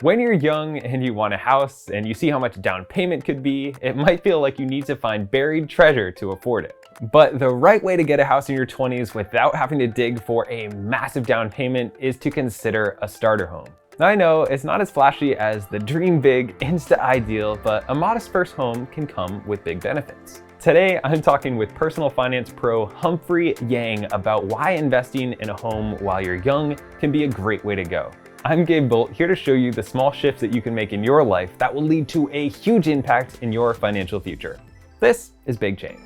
When you're young and you want a house and you see how much down payment could be, it might feel like you need to find buried treasure to afford it. But the right way to get a house in your 20s without having to dig for a massive down payment is to consider a starter home. Now, I know it's not as flashy as the dream big, insta ideal, but a modest first home can come with big benefits. Today, I'm talking with personal finance pro Humphrey Yang about why investing in a home while you're young can be a great way to go. I'm Gabe here to show you the small shifts that you can make in your life that will lead to a huge impact in your financial future. This is Big Change.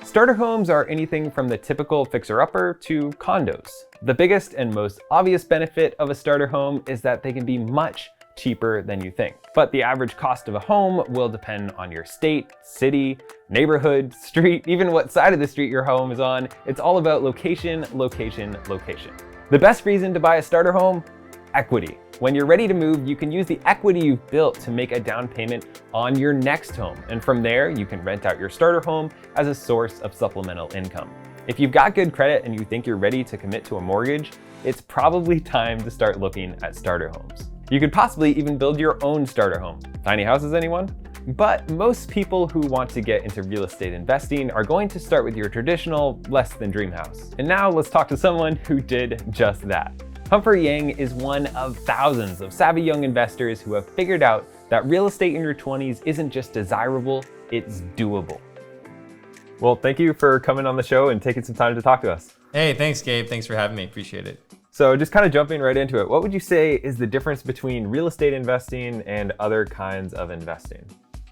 Starter homes are anything from the typical fixer-upper to condos. The biggest and most obvious benefit of a starter home is that they can be much cheaper than you think. But the average cost of a home will depend on your state, city, neighborhood, street, even what side of the street your home is on. It's all about location, location, location. The best reason to buy a starter home? Equity. When you're ready to move, you can use the equity you've built to make a down payment on your next home. And from there, you can rent out your starter home as a source of supplemental income. If you've got good credit and you think you're ready to commit to a mortgage, it's probably time to start looking at starter homes. You could possibly even build your own starter home. Tiny houses, anyone? But most people who want to get into real estate investing are going to start with your traditional, less than dream house. And now let's talk to someone who did just that. Humphrey Yang is one of thousands of savvy young investors who have figured out that real estate in your 20s isn't just desirable, it's doable. Well, thank you for coming on the show and taking some time to talk to us. Hey, thanks, Gabe. Thanks for having me. Appreciate it. So just kind of jumping right into it, what would you say is the difference between real estate investing and other kinds of investing?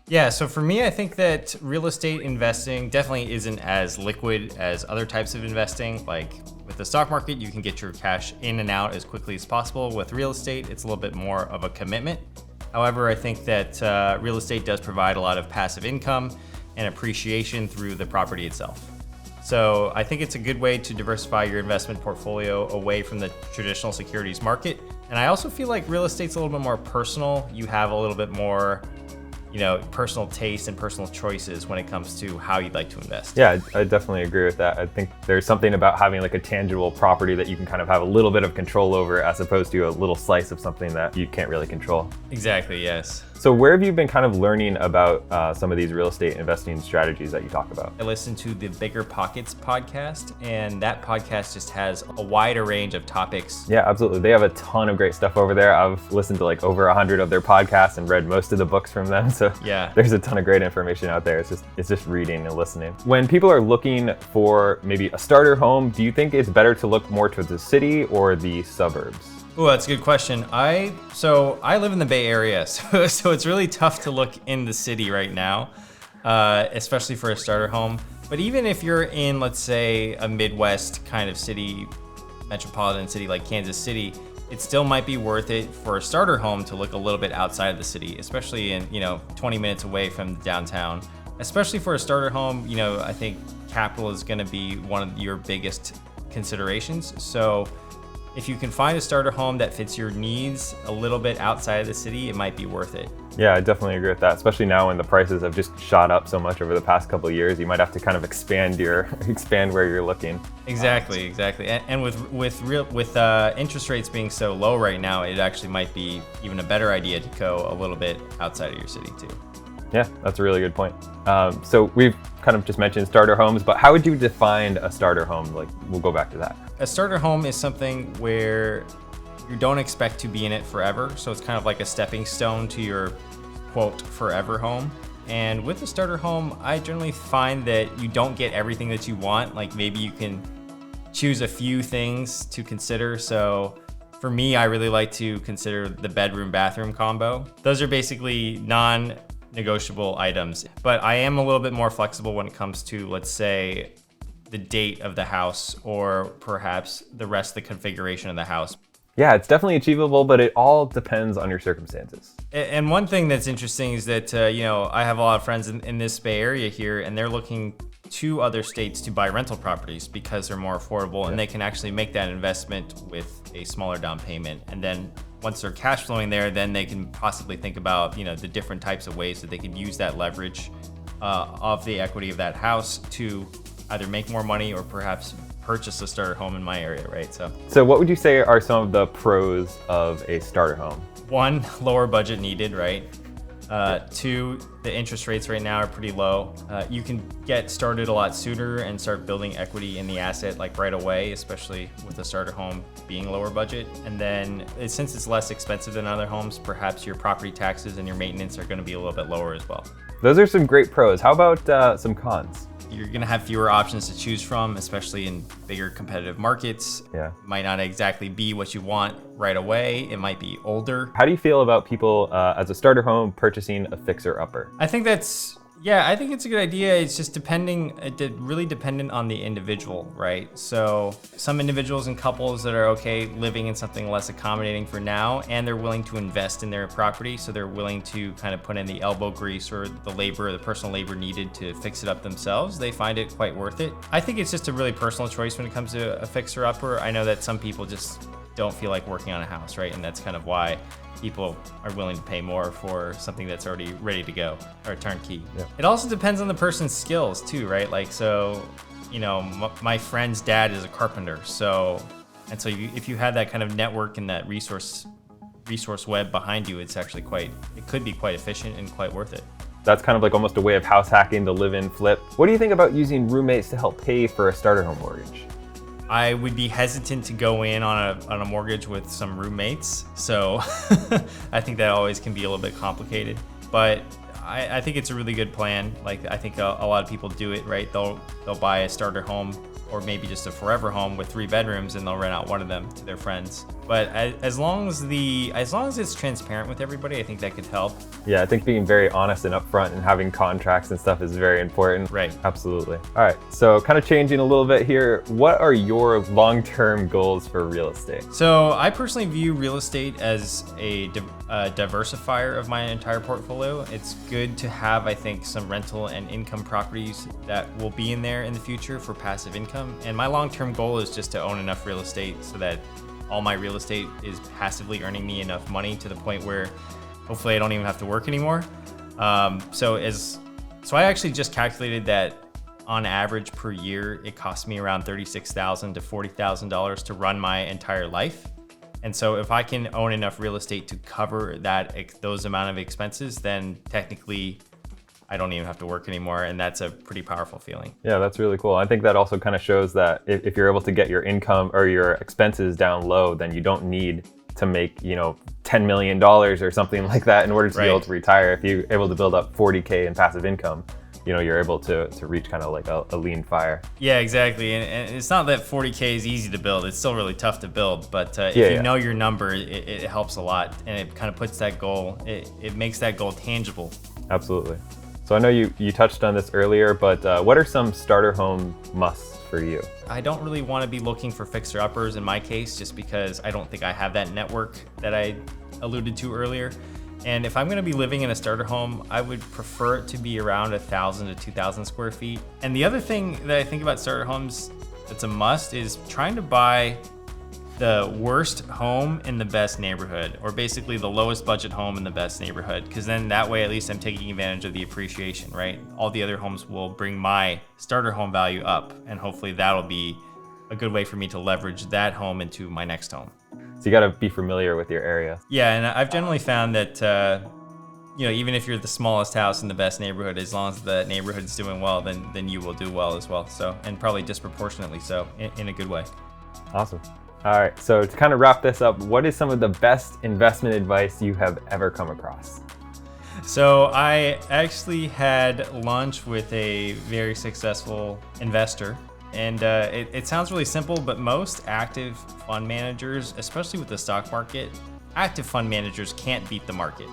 Yeah, so for me, I think that real estate investing definitely isn't as liquid as other types of investing. Like with the stock market, you can get your cash in and out as quickly as possible. With real estate, it's a little bit more of a commitment. However, I think that real estate does provide a lot of passive income and appreciation through the property itself. So I think it's a good way to diversify your investment portfolio away from the traditional securities market. And I also feel like real estate's a little bit more personal. You have a little bit more personal taste and personal choices when it comes to how you'd like to invest. Yeah, I definitely agree with that. I think there's something about having like a tangible property that you can kind of have a little bit of control over as opposed to a little slice of something that you can't really control. Exactly, yes. So where have you been kind of learning about some of these real estate investing strategies that you talk about? I listen to the Bigger Pockets podcast, and that podcast just has a wider range of topics. Yeah, absolutely. They have a ton of great stuff over there. I've listened to like over 100 of their podcasts and read most of the books from them. So yeah, there's a ton of great information out there. It's just reading and listening. When people are looking for maybe a starter home, do you think it's better to look more towards the city or the suburbs? Oh, that's a good question. I live in the Bay Area, so it's really tough to look in the city right now, especially for a starter home. But even if you're in, let's say, a Midwest kind of city, metropolitan city like Kansas City, it still might be worth it for a starter home to look a little bit outside of the city, especially in 20 minutes away from downtown. Especially for a starter home, I think capital is going to be one of your biggest considerations. So if you can find a starter home that fits your needs a little bit outside of the city, it might be worth it. Yeah, I definitely agree with that, especially now when the prices have just shot up so much over the past couple of years. You might have to kind of expand where you're looking. Exactly. And with interest rates being so low right now, it actually might be even a better idea to go a little bit outside of your city too. Yeah, that's a really good point. So we've kind of just mentioned starter homes, but how would you define a starter home? Like, we'll go back to that. A starter home is something where you don't expect to be in it forever. So it's kind of like a stepping stone to your quote forever home. And with a starter home, I generally find that you don't get everything that you want. Like maybe you can choose a few things to consider. So for me, I really like to consider the bedroom bathroom combo. Those are basically non-negotiable items, but I am a little bit more flexible when it comes to, let's say, the date of the house or perhaps the rest of the configuration of the house. Yeah, it's definitely achievable, but it all depends on your circumstances. And one thing that's interesting is that, I have a lot of friends in this Bay Area here, and they're looking to other states to buy rental properties because they're more affordable, and they can actually make that investment with a smaller down payment. And then once they're cash flowing there, then they can possibly think about, the different types of ways that they can use that leverage of the equity of that house to either make more money or perhaps purchase a starter home in my area, right? So what would you say are some of the pros of a starter home? One, lower budget needed, right? Two, the interest rates right now are pretty low. You can get started a lot sooner and start building equity in the asset like right away, especially with a starter home being lower budget. And then since it's less expensive than other homes, perhaps your property taxes and your maintenance are going to be a little bit lower as well. Those are some great pros. How about some cons? You're going to have fewer options to choose from, especially in bigger competitive markets. Yeah. Might not exactly be what you want right away. It might be older. How do you feel about people as a starter home purchasing a fixer-upper? I think I think it's a good idea. It's just really dependent on the individual, right? So some individuals and couples that are okay living in something less accommodating for now, and they're willing to invest in their property. So they're willing to kind of put in the elbow grease or the personal labor needed to fix it up themselves. They find it quite worth it. I think it's just a really personal choice when it comes to a fixer-upper. I know that some people just don't feel like working on a house, right? And that's kind of why people are willing to pay more for something that's already ready to go, or turnkey. Yeah. It also depends on the person's skills too, right? Like, so, my friend's dad is a carpenter. So if you have that kind of network and that resource web behind you, it could be quite efficient and quite worth it. That's kind of like almost a way of house hacking to live in flip. What do you think about using roommates to help pay for a starter home mortgage? I would be hesitant to go in on a mortgage with some roommates. So I think that always can be a little bit complicated, but I think it's a really good plan. Like, I think a lot of people do it, right? They'll buy a starter home or maybe just a forever home with 3 bedrooms, and they'll rent out one of them to their friends. But as long as it's transparent with everybody, I think that could help. Yeah, I think being very honest and upfront and having contracts and stuff is very important. Right. Absolutely. All right, so kind of changing a little bit here, what are your long-term goals for real estate? So I personally view real estate as a diversifier of my entire portfolio. It's good to have, I think, some rental and income properties that will be in there in the future for passive income. And my long-term goal is just to own enough real estate so that all my real estate is passively earning me enough money to the point where hopefully I don't even have to work anymore. So I actually just calculated that on average per year, it costs me around $36,000 to $40,000 to run my entire life. And so if I can own enough real estate to cover those amount of expenses, then technically I don't even have to work anymore. And that's a pretty powerful feeling. Yeah, that's really cool. I think that also kind of shows that if you're able to get your income or your expenses down low, then you don't need to make, $10 million or something like that in order to be able to retire. If you're able to build up 40K in passive income, you're able to reach kind of like a lean fire. Yeah, exactly. And it's not that 40K is easy to build. It's still really tough to build. But if you know your number, it helps a lot. And it kind of puts that goal, it makes that goal tangible. Absolutely. So I know you touched on this earlier, but what are some starter home musts for you? I don't really want to be looking for fixer-uppers in my case, just because I don't think I have that network that I alluded to earlier. And if I'm going to be living in a starter home, I would prefer it to be around 1,000 to 2,000 square feet. And the other thing that I think about starter homes that's a must is trying to buy the worst home in the best neighborhood, or basically the lowest budget home in the best neighborhood, because then that way at least I'm taking advantage of the appreciation, right? All the other homes will bring my starter home value up, and hopefully that'll be a good way for me to leverage that home into my next home. So you got to be familiar with your area. Yeah, and I've generally found that even if you're the smallest house in the best neighborhood, as long as the neighborhood's doing well, then you will do well as well. So, and probably disproportionately so in a good way. Awesome. All right, so to kind of wrap this up, what is some of the best investment advice you have ever come across? So I actually had lunch with a very successful investor, and it sounds really simple, but most active fund managers, especially with the stock market, active fund managers can't beat the market.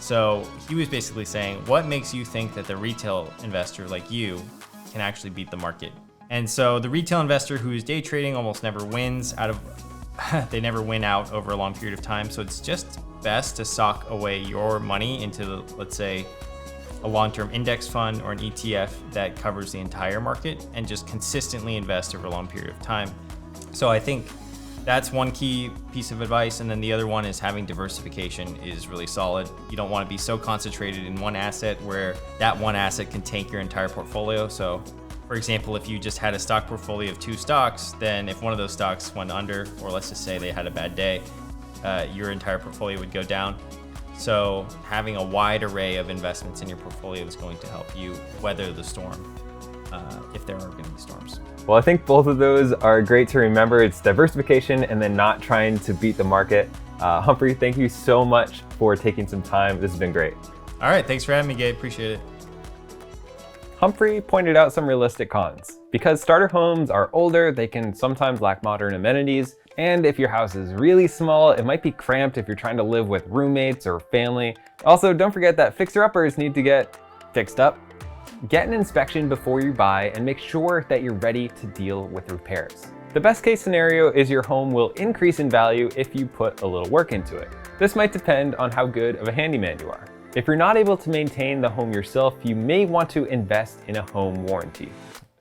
So he was basically saying, what makes you think that the retail investor like you can actually beat the market? And so the retail investor who is day trading almost never wins they never win out over a long period of time. So it's just best to sock away your money into, let's say, a long-term index fund or an ETF that covers the entire market and just consistently invest over a long period of time. So I think that's one key piece of advice. And then the other one is having diversification is really solid. You don't want to be so concentrated in one asset where that one asset can tank your entire portfolio. So For example, if you just had a stock portfolio of 2 stocks, then if one of those stocks went under, or let's just say they had a bad day, your entire portfolio would go down. So having a wide array of investments in your portfolio is going to help you weather the storm, if there are going to be storms. Well, I think both of those are great to remember. It's diversification and then not trying to beat the market. Humphrey, thank you so much for taking some time. This has been great. All right, thanks for having me, Gabe. Appreciate it. Humphrey pointed out some realistic cons. Because starter homes are older, they can sometimes lack modern amenities. And if your house is really small, it might be cramped if you're trying to live with roommates or family. Also, don't forget that fixer-uppers need to get fixed up. Get an inspection before you buy and make sure that you're ready to deal with repairs. The best case scenario is your home will increase in value if you put a little work into it. This might depend on how good of a handyman you are. If you're not able to maintain the home yourself, you may want to invest in a home warranty.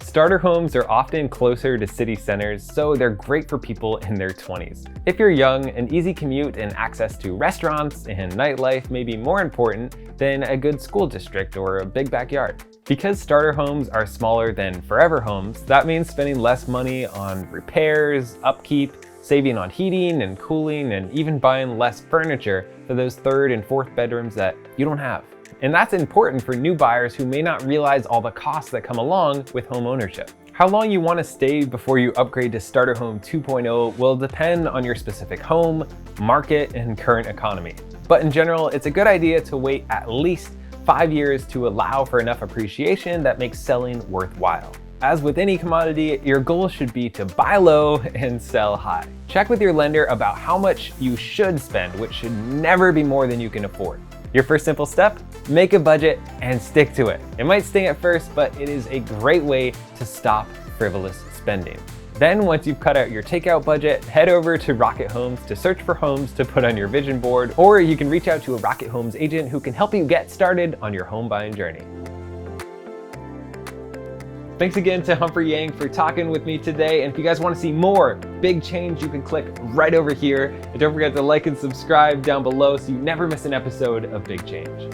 Starter homes are often closer to city centers, so they're great for people in their 20s. If you're young, an easy commute and access to restaurants and nightlife may be more important than a good school district or a big backyard. Because starter homes are smaller than forever homes, that means spending less money on repairs, upkeep, saving on heating and cooling, and even buying less furniture for those 3rd and 4th bedrooms that you don't have. And that's important for new buyers who may not realize all the costs that come along with home ownership. How long you want to stay before you upgrade to Starter Home 2.0 will depend on your specific home, market, and current economy. But in general, it's a good idea to wait at least 5 years to allow for enough appreciation that makes selling worthwhile. As with any commodity, your goal should be to buy low and sell high. Check with your lender about how much you should spend, which should never be more than you can afford. Your first simple step, make a budget and stick to it. It might sting at first, but it is a great way to stop frivolous spending. Then once you've cut out your takeout budget, head over to Rocket Homes to search for homes to put on your vision board, or you can reach out to a Rocket Homes agent who can help you get started on your home buying journey. Thanks again to Humphrey Yang for talking with me today. And if you guys want to see more Big Change, you can click right over here. And don't forget to like and subscribe down below so you never miss an episode of Big Change.